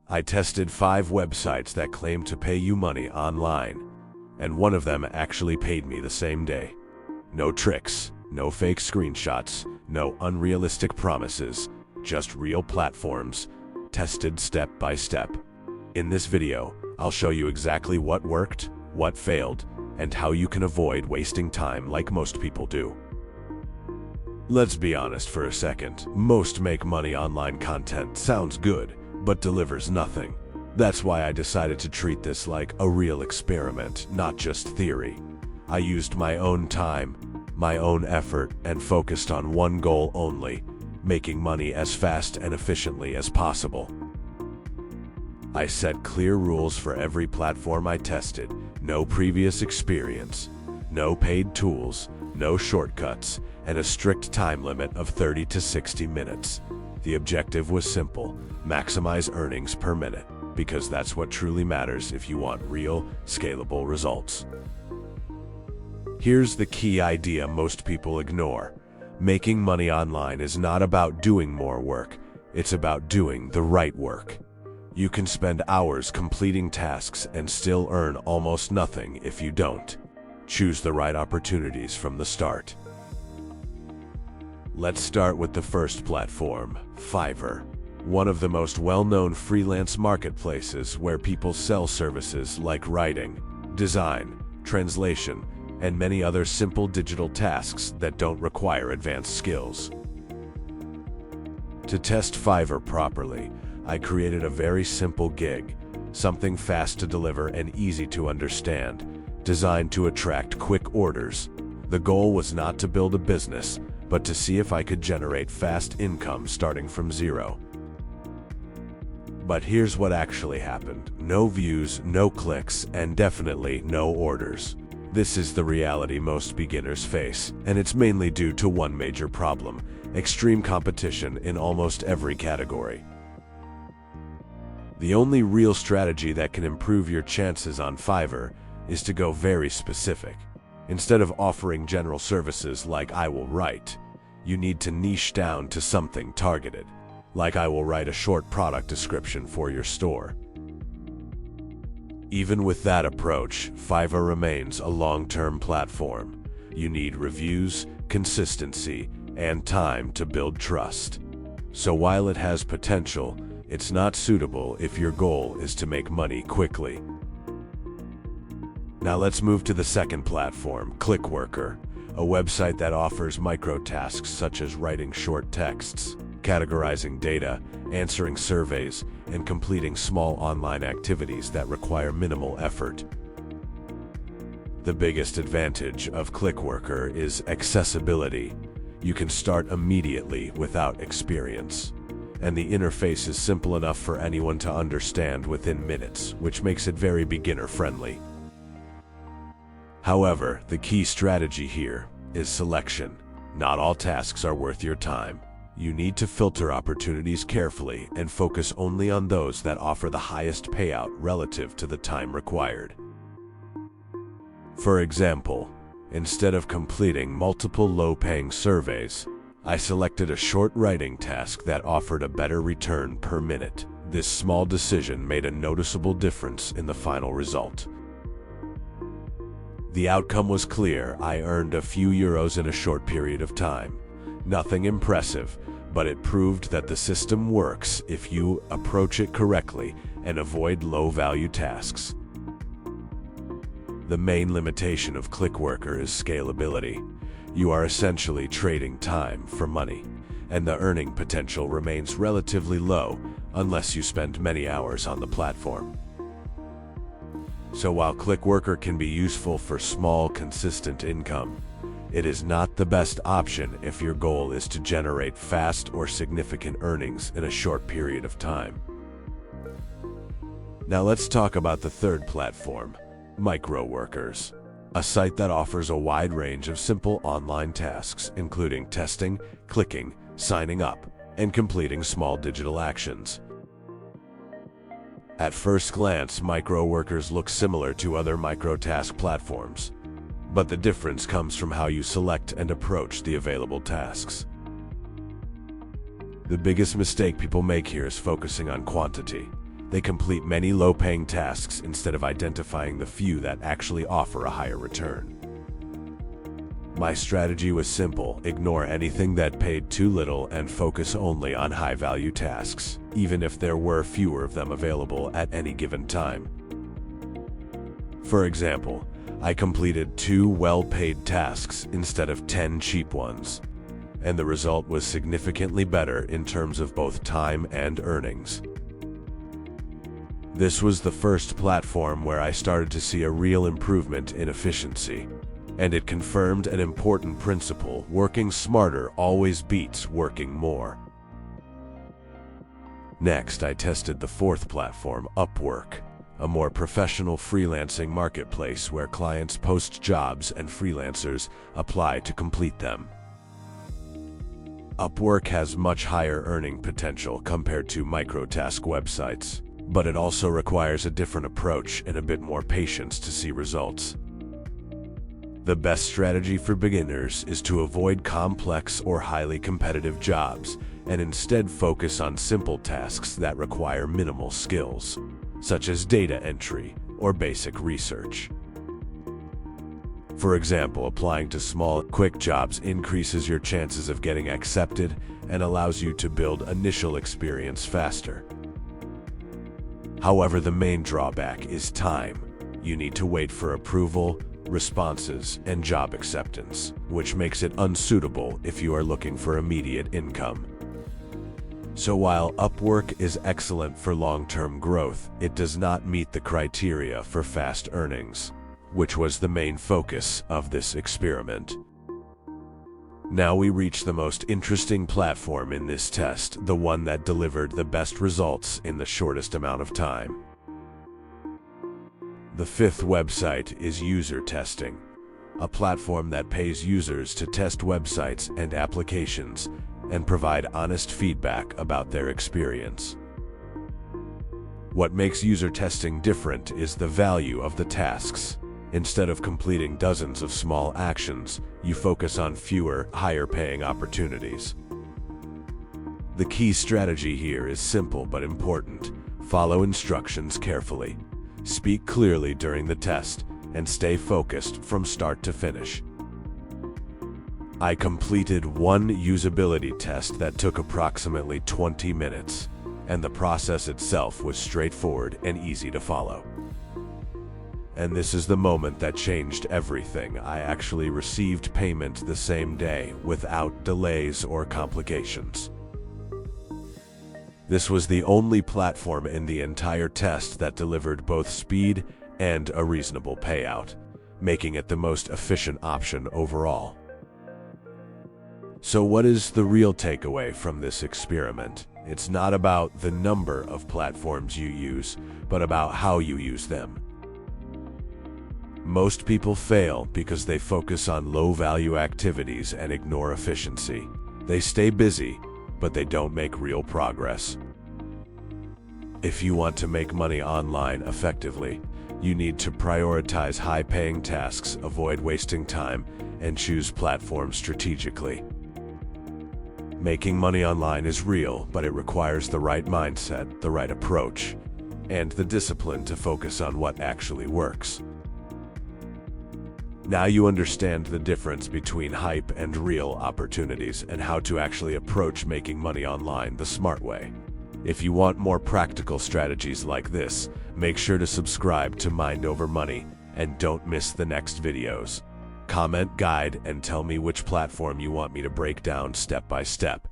I tested 5 websites that claim to pay you money online, and one of them actually paid me the same day. No tricks, no fake screenshots, no unrealistic promises, just real platforms, tested step by step. In this video, I'll show you exactly what worked, what failed, and how you can avoid wasting time like most people do. Let's be honest for a second. Most make money online content sounds good, but delivers nothing. That's why I decided to treat this like a real experiment, not just theory. I used my own time, my own effort, and focused on one goal only: making money as fast and efficiently as possible. I set clear rules for every platform I tested: no previous experience, no paid tools, no shortcuts, and a strict time limit of 30 to 60 minutes. The objective was simple: maximize earnings per minute, because that's what truly matters if you want real, scalable results. Here's the key idea most people ignore. Making money online is not about doing more work, it's about doing the right work. You can spend hours completing tasks and still earn almost nothing if you don't. Choose the right opportunities from the start. Let's start with the first platform, Fiverr, one of the most well-known freelance marketplaces where people sell services like writing, design, translation, and many other simple digital tasks that don't require advanced skills. To test Fiverr properly, I created a very simple gig, something fast to deliver and easy to understand, designed to attract quick orders. The goal was not to build a business, but to see if I could generate fast income starting from zero. But here's what actually happened: no views, no clicks, and definitely no orders. This is the reality most beginners face, and it's mainly due to one major problem: extreme competition in almost every category. The only real strategy that can improve your chances on Fiverr is to go very specific. Instead of offering general services like I will write, you need to niche down to something targeted, like I will write a short product description for your store. Even with that approach, Fiverr remains a long-term platform. You need reviews, consistency, and time to build trust. So while it has potential, it's not suitable if your goal is to make money quickly. Now let's move to the second platform, Clickworker, a website that offers micro-tasks such as writing short texts, categorizing data, answering surveys, and completing small online activities that require minimal effort. The biggest advantage of Clickworker is accessibility. You can start immediately without experience, and the interface is simple enough for anyone to understand within minutes, which makes it very beginner-friendly. However, the key strategy here is selection. Not all tasks are worth your time. You need to filter opportunities carefully and focus only on those that offer the highest payout relative to the time required. For example, instead of completing multiple low-paying surveys, I selected a short writing task that offered a better return per minute. This small decision made a noticeable difference in the final result. The outcome was clear. I earned a few euros in a short period of time. Nothing impressive, but it proved that the system works if you approach it correctly and avoid low-value tasks. The main limitation of Clickworker is scalability. You are essentially trading time for money, and the earning potential remains relatively low unless you spend many hours on the platform. So while Clickworker can be useful for small, consistent income, it is not the best option if your goal is to generate fast or significant earnings in a short period of time. Now let's talk about the third platform, Microworkers, a site that offers a wide range of simple online tasks, including testing, clicking, signing up, and completing small digital actions. At first glance, Microworkers look similar to other microtask platforms, but the difference comes from how you select and approach the available tasks. The biggest mistake people make here is focusing on quantity. They complete many low-paying tasks instead of identifying the few that actually offer a higher return. My strategy was simple: ignore anything that paid too little and focus only on high-value tasks, even if there were fewer of them available at any given time. For example, I completed 2 well-paid tasks instead of 10 cheap ones, and the result was significantly better in terms of both time and earnings. This was the first platform where I started to see a real improvement in efficiency, and it confirmed an important principle: working smarter always beats working more. Next, I tested the 4th platform, Upwork, a more professional freelancing marketplace where clients post jobs and freelancers apply to complete them. Upwork has much higher earning potential compared to microtask websites, but it also requires a different approach and a bit more patience to see results. The best strategy for beginners is to avoid complex or highly competitive jobs and instead focus on simple tasks that require minimal skills, such as data entry or basic research. For example, applying to small, quick jobs increases your chances of getting accepted and allows you to build initial experience faster. However, the main drawback is time. You need to wait for approval, responses, and job acceptance, which makes it unsuitable if you are looking for immediate income. So while Upwork is excellent for long-term growth, it does not meet the criteria for fast earnings, which was the main focus of this experiment. Now we reach the most interesting platform in this test, the one that delivered the best results in the shortest amount of time. The 5th website is UserTesting, a platform that pays users to test websites and applications and provide honest feedback about their experience. What makes UserTesting different is the value of the tasks. Instead of completing dozens of small actions, you focus on fewer, higher-paying opportunities. The key strategy here is simple but important. Follow instructions carefully. Speak clearly during the test, and stay focused from start to finish. I completed one usability test that took approximately 20 minutes, and the process itself was straightforward and easy to follow. And this is the moment that changed everything. I actually received payment the same day, without delays or complications. This was the only platform in the entire test that delivered both speed and a reasonable payout, making it the most efficient option overall. So what is the real takeaway from this experiment? It's not about the number of platforms you use, but about how you use them. Most people fail because they focus on low-value activities and ignore efficiency. They stay busy, but they don't make real progress. If you want to make money online effectively, you need to prioritize high-paying tasks, avoid wasting time, and choose platforms strategically. Making money online is real, but it requires the right mindset, the right approach, and the discipline to focus on what actually works. Now you understand the difference between hype and real opportunities and how to actually approach making money online the smart way. If you want more practical strategies like this, make sure to subscribe to Mind Over Money and don't miss the next videos. Comment, guide, and tell me which platform you want me to break down step by step.